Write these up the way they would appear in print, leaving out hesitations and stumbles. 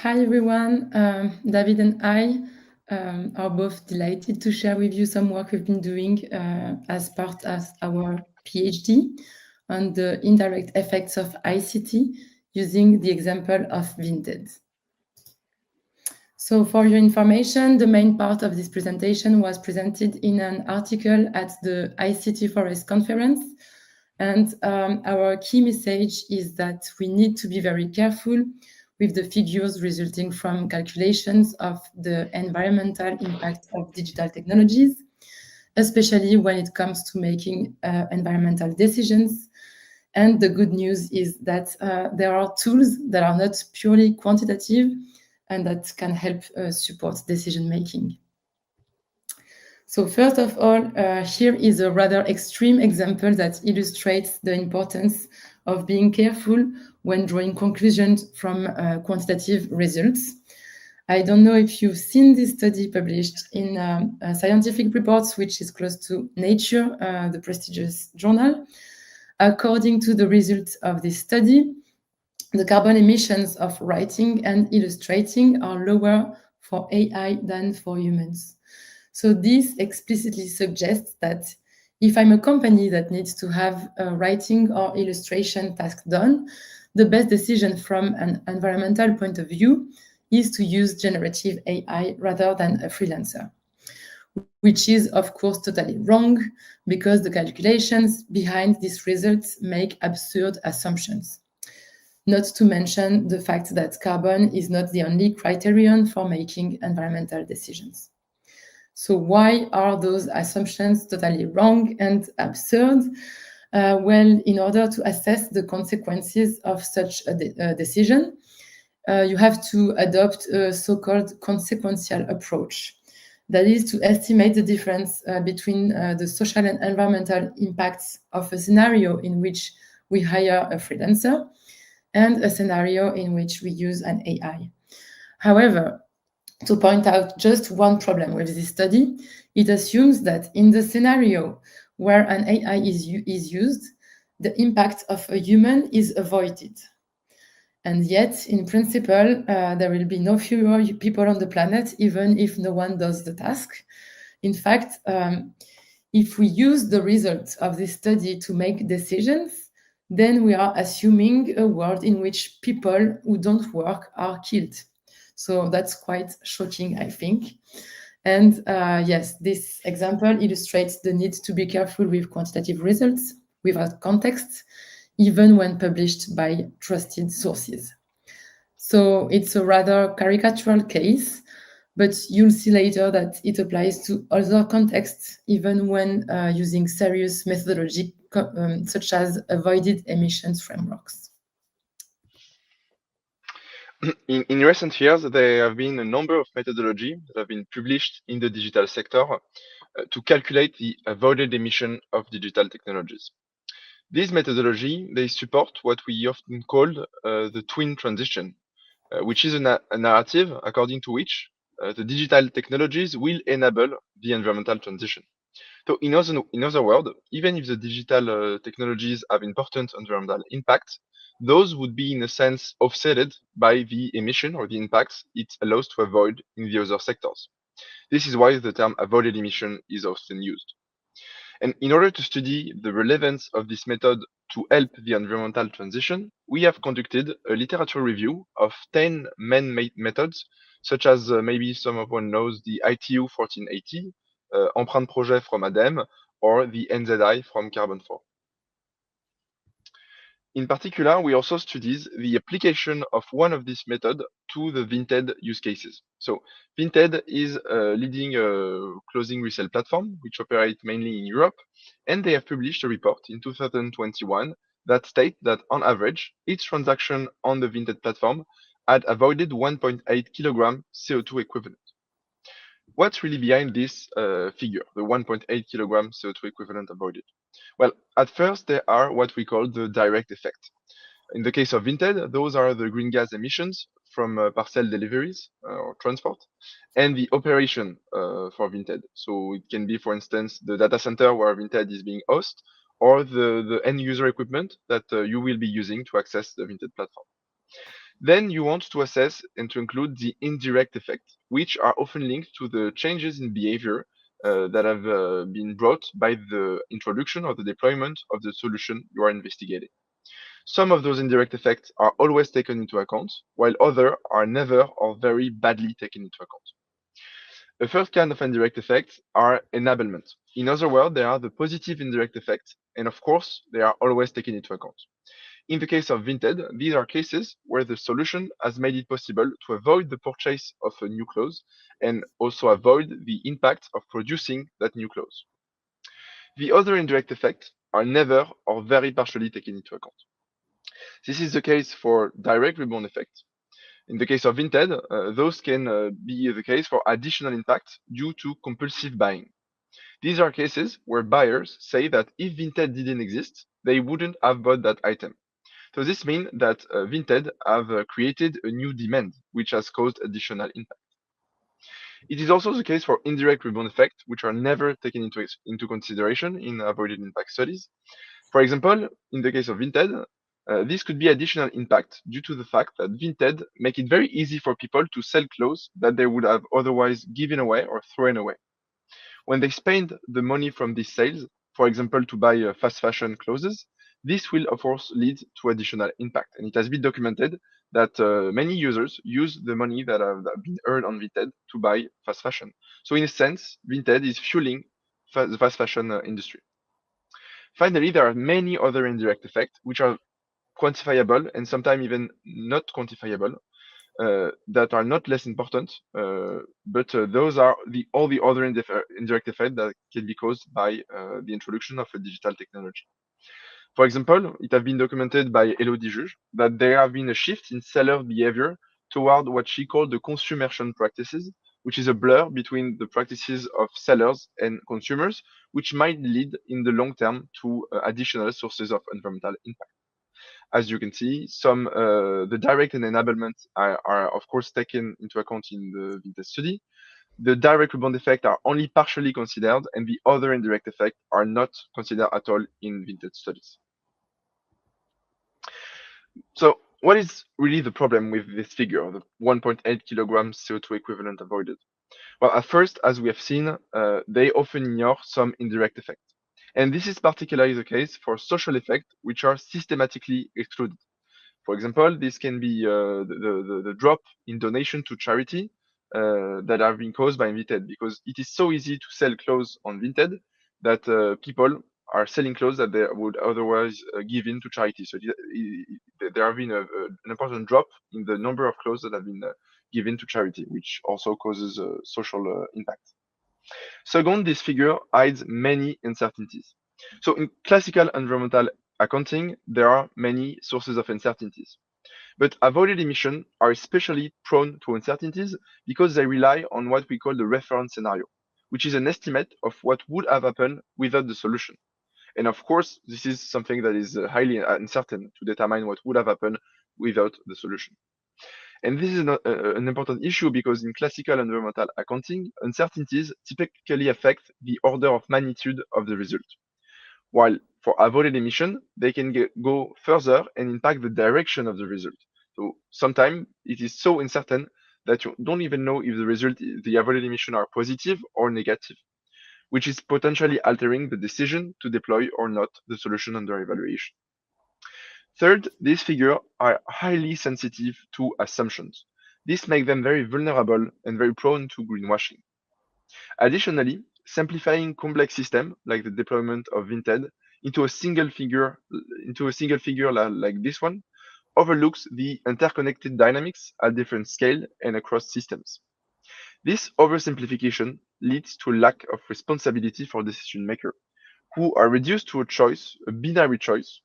Hi everyone, David and I are both delighted to share with you some work we've been doing as part of our PhD on the indirect effects of ICT using the example of Vinted. So for your information, the main part of this presentation was presented in an article at the ICT Forest conference. And our key message is that we need to be very careful with the figures resulting from calculations of the environmental impact of digital technologies, especially when it comes to making environmental decisions. And the good news is that there are tools that are not purely quantitative and that can help support decision making. So first of all, here is a rather extreme example that illustrates the importance of being careful when drawing conclusions from quantitative results. I don't know if you've seen this study published in Scientific Reports, which is close to Nature, the prestigious journal. According to the results of this study, the carbon emissions of writing and illustrating are lower for AI than for humans. So this explicitly suggests that if I'm a company that needs to have a writing or illustration task done, the best decision from an environmental point of view is to use generative AI rather than a freelancer, which is, of course, totally wrong because the calculations behind these results make absurd assumptions. Not to mention the fact that carbon is not the only criterion for making environmental decisions. So why are those assumptions totally wrong and absurd? Well, in order to assess the consequences of such a decision, you have to adopt a so-called consequential approach. That is to estimate the difference between the social and environmental impacts of a scenario in which we hire a freelancer and a scenario in which we use an AI. However, to point out just one problem with this study, it assumes that in the scenario where an AI is used, the impact of a human is avoided. And yet, in principle, there will be no fewer people on the planet, even if no one does the task. In fact, if we use the results of this study to make decisions, then we are assuming a world in which people who don't work are killed. So that's quite shocking, I think. And yes, this example illustrates the need to be careful with quantitative results without context, even when published by trusted sources. So it's a rather caricatural case, but you'll see later that it applies to other contexts, even when using serious methodology such as avoided emissions frameworks. In recent years, there have been a number of methodologies that have been published in the digital sector to calculate the avoided emission of digital technologies. These methodology, they support what we often call the twin transition, which is a narrative according to which the digital technologies will enable the environmental transition. So in other words, even if the digital technologies have important environmental impact, those would be in a sense offsetted by the emission or the impacts it allows to avoid in the other sectors. This is why the term avoided emission is often used. And in order to study the relevance of this method to help the environmental transition, we have conducted a literature review of 10 man-made methods, such as maybe someone knows the ITU 1480, Empreinte Projet from ADEME, or the NZI from Carbon 4. In particular, we also studied the application of one of these methods to the Vinted use cases. So Vinted is a leading clothing resale platform, which operates mainly in Europe, and they have published a report in 2021 that states that on average, each transaction on the Vinted platform had avoided 1.8 kilogram CO2 equivalent. What's really behind this figure, the 1.8 kilogram CO2 equivalent avoided? Well, at first, there are what we call the direct effect. In the case of Vinted, those are the green gas emissions from parcel deliveries or transport, and the operation for Vinted. So it can be, for instance, the data center where Vinted is being hosted, or the end user equipment that you will be using to access the Vinted platform. Then you want to assess and to include the indirect effects, which are often linked to the changes in behavior that have been brought by the introduction or the deployment of the solution you are investigating. Some of those indirect effects are always taken into account, while others are never or very badly taken into account. The first kind of indirect effects are enablement. In other words, they are the positive indirect effects, and of course, they are always taken into account. In the case of Vinted, these are cases where the solution has made it possible to avoid the purchase of a new clothes and also avoid the impact of producing that new clothes. The other indirect effects are never or very partially taken into account. This is the case for direct rebound effects. In the case of Vinted, those can be the case for additional impact due to compulsive buying. These are cases where buyers say that if Vinted didn't exist, they wouldn't have bought that item. So this means that Vinted have created a new demand, which has caused additional impact. It is also the case for indirect rebound effects, which are never taken into consideration in avoided impact studies. For example, in the case of Vinted, this could be additional impact due to the fact that Vinted make it very easy for people to sell clothes that they would have otherwise given away or thrown away. When they spend the money from these sales, for example, to buy fast fashion clothes, this will of course lead to additional impact. And it has been documented that many users use the money that have been earned on Vinted to buy fast fashion. So in a sense, Vinted is fueling the fast fashion industry. Finally, there are many other indirect effects which are quantifiable and sometimes even not quantifiable that are not less important, but those are all the other indirect effects that can be caused by the introduction of a digital technology. For example, it has been documented by Elodie Juge that there have been a shift in seller behavior toward what she called the consumption practices, which is a blur between the practices of sellers and consumers, which might lead in the long term to additional sources of environmental impact. As you can see, the direct and enablement are of course taken into account in the Vinted study. The direct rebound effect are only partially considered, and the other indirect effects are not considered at all in Vinted studies. So what is really the problem with this figure, the 1.8 kilograms CO2 equivalent avoided? Well, at first, as we have seen, they often ignore some indirect effects. And this is particularly the case for social effects, which are systematically excluded. For example, this can be the drop in donation to charity that have been caused by Vinted, because it is so easy to sell clothes on Vinted that people are selling clothes that they would otherwise give in to charity. So there have been an important drop in the number of clothes that have been given to charity, which also causes social impact. Second, this figure hides many uncertainties. So in classical environmental accounting, there are many sources of uncertainties. But avoided emissions are especially prone to uncertainties because they rely on what we call the reference scenario, which is an estimate of what would have happened without the solution. And of course, this is something that is highly uncertain to determine what would have happened without the solution. And this is an important issue because in classical environmental accounting, uncertainties typically affect the order of magnitude of the result. While for avoided emission, they can go further and impact the direction of the result. So sometimes it is so uncertain that you don't even know if the avoided emission are positive or negative, which is potentially altering the decision to deploy or not the solution under evaluation. Third, these figures are highly sensitive to assumptions. This makes them very vulnerable and very prone to greenwashing. Additionally, simplifying complex systems like the deployment of Vinted into a single figure like this one overlooks the interconnected dynamics at different scale and across systems. This oversimplification leads to a lack of responsibility for decision makers, who are reduced to a binary choice,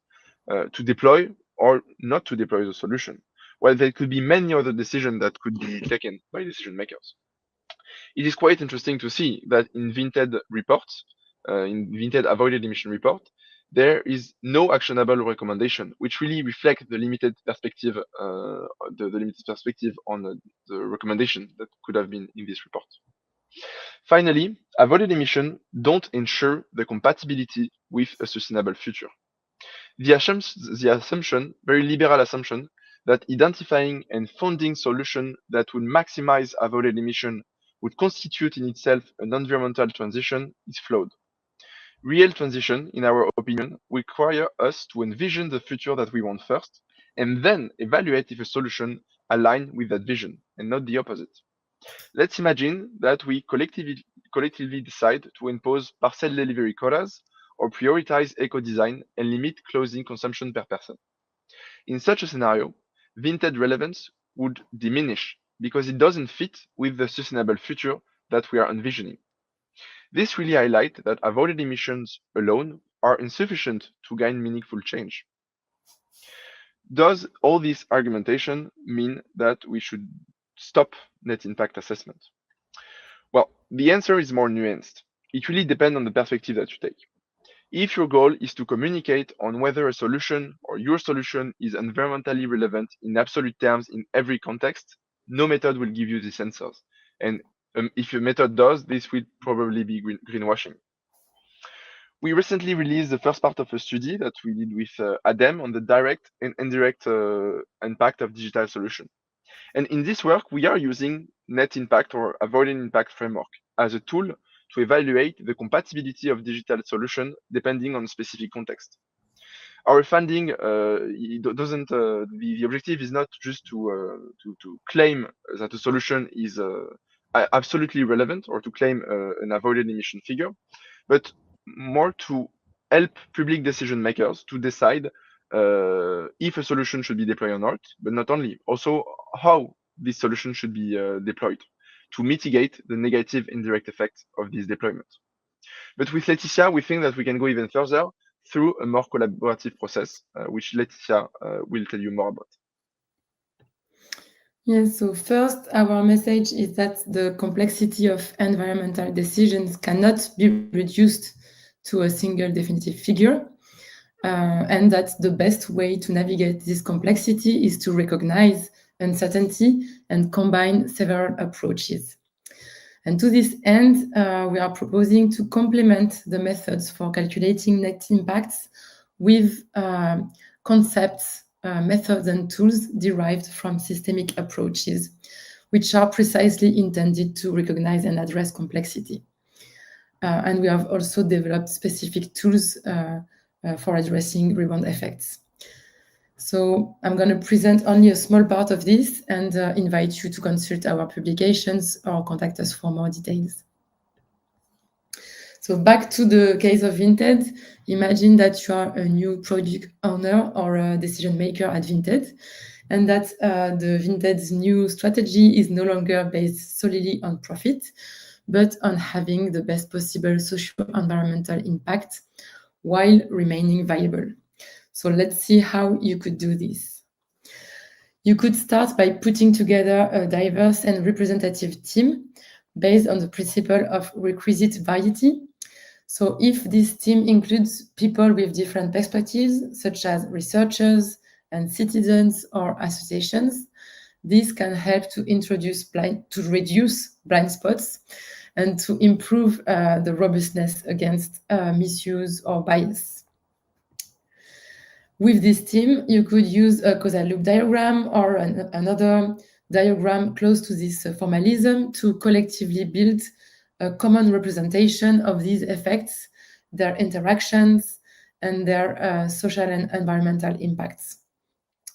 to deploy or not to deploy the solution, while there could be many other decisions that could be taken by decision makers. It is quite interesting to see that in Vinted reports, in Vinted avoided emission report, there is no actionable recommendation, which really reflect the limited perspective, on the recommendation that could have been in this report. Finally, avoided emission don't ensure the compatibility with a sustainable future. The assumption, very liberal assumption, that identifying and funding solutions that would maximize avoided emission would constitute in itself an environmental transition is flawed. Real transition, in our opinion, require us to envision the future that we want first, and then evaluate if a solution aligns with that vision, and not the opposite. Let's imagine that we collectively decide to impose parcel delivery quotas or prioritize eco-design and limit clothing consumption per person. In such a scenario, Vinted relevance would diminish because it doesn't fit with the sustainable future that we are envisioning. This really highlights that avoided emissions alone are insufficient to gain meaningful change. Does all this argumentation mean that we should stop net impact assessment? Well, the answer is more nuanced. It really depends on the perspective that you take. If your goal is to communicate on whether a solution or your solution is environmentally relevant in absolute terms in every context, no method will give you these answers. And if your method does, this will probably be greenwashing. We recently released the first part of a study that we did with ADEM on the direct and indirect impact of digital solution. And in this work, we are using net impact or avoided impact framework as a tool to evaluate the compatibility of digital solution depending on specific context. Our finding the objective is not just to claim that a solution is absolutely relevant or to claim an avoided emission figure, but more to help public decision makers to decide if a solution should be deployed or not, but not only, also how this solution should be deployed to mitigate the negative indirect effects of this deployment. But with Laetitia, we think that we can go even further through a more collaborative process, which Laetitia will tell you more about. Yes, so first, our message is that the complexity of environmental decisions cannot be reduced to a single definitive figure, and that the best way to navigate this complexity is to recognize uncertainty and combine several approaches. And to this end, we are proposing to complement the methods for calculating net impacts with concepts, methods, and tools derived from systemic approaches, which are precisely intended to recognize and address complexity. And we have also developed specific tools for addressing rebound effects. So I'm going to present only a small part of this and invite you to consult our publications or contact us for more details. So back to the case of Vinted, imagine that you are a new product owner or a decision maker at Vinted, and that the Vinted's new strategy is no longer based solely on profit, but on having the best possible socio-environmental impact while remaining viable. So let's see how you could do this. You could start by putting together a diverse and representative team based on the principle of requisite variety. So if this team includes people with different perspectives, such as researchers and citizens or associations, this can help to reduce blind spots and to improve the robustness against misuse or bias. With this team, you could use a causal loop diagram or another diagram close to this formalism to collectively build a common representation of these effects, their interactions, and their social and environmental impacts.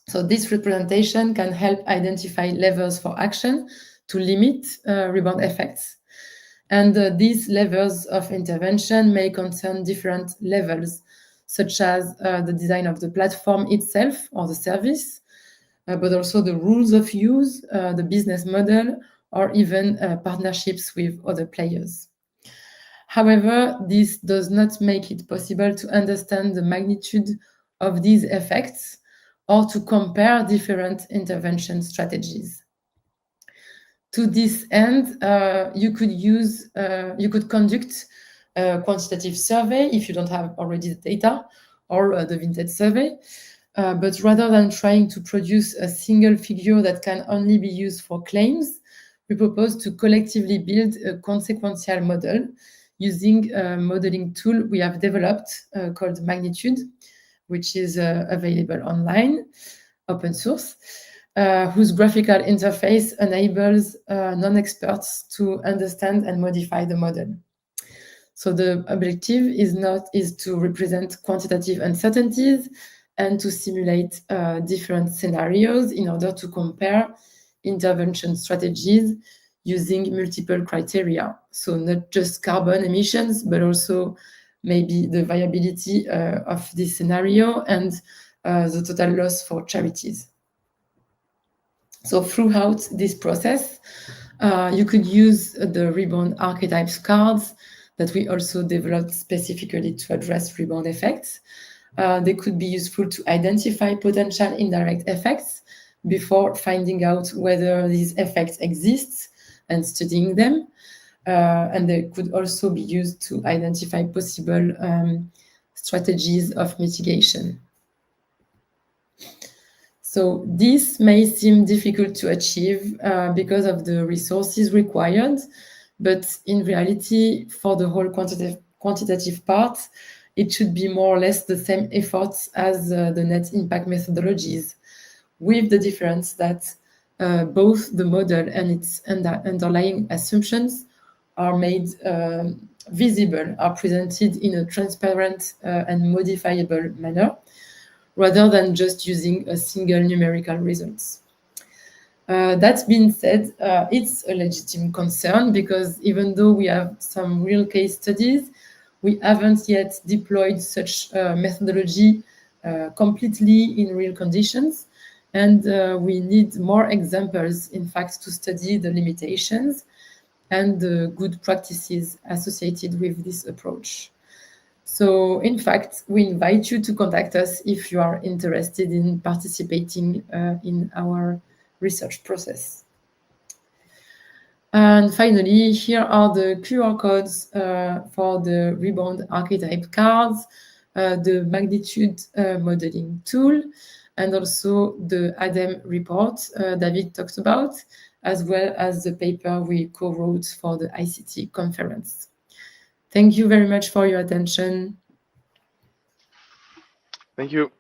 So this representation can help identify levers for action to limit rebound effects. And these levels of intervention may concern different levels, such as the design of the platform itself or the service, but also the rules of use, the business model, or even partnerships with other players. However, this does not make it possible to understand the magnitude of these effects or to compare different intervention strategies. To this end, you could conduct a quantitative survey if you don't have already the data, or the Vinted survey. But rather than trying to produce a single figure that can only be used for claims, we propose to collectively build a consequential model using a modeling tool we have developed called Magnitude, which is available online. open source, whose graphical interface enables non-experts to understand and modify the model. So the objective is to represent quantitative uncertainties and to simulate different scenarios in order to compare intervention strategies using multiple criteria. So not just carbon emissions, but also maybe the viability of this scenario and the total loss for charities. So throughout this process, you could use the rebound archetypes cards that we also developed specifically to address rebound effects. They could be useful to identify potential indirect effects before finding out whether these effects exist and studying them. And they could also be used to identify possible strategies of mitigation. So this may seem difficult to achieve because of the resources required, but in reality, for the whole quantitative part, it should be more or less the same efforts as the net impact methodologies, with the difference that both the model and its underlying assumptions are made visible, are presented in a transparent and modifiable manner, rather than just using a single numerical results. That being said, it's a legitimate concern because even though we have some real case studies, we haven't yet deployed such methodology completely in real conditions. And we need more examples, in fact, to study the limitations and the good practices associated with this approach. So, in fact, we invite you to contact us if you are interested in participating in our research process. And finally, here are the QR codes for the rebound archetype cards, the magnitude modeling tool, and also the ADEM report David talked about, as well as the paper we co-wrote for the ICT conference. Thank you very much for your attention. Thank you.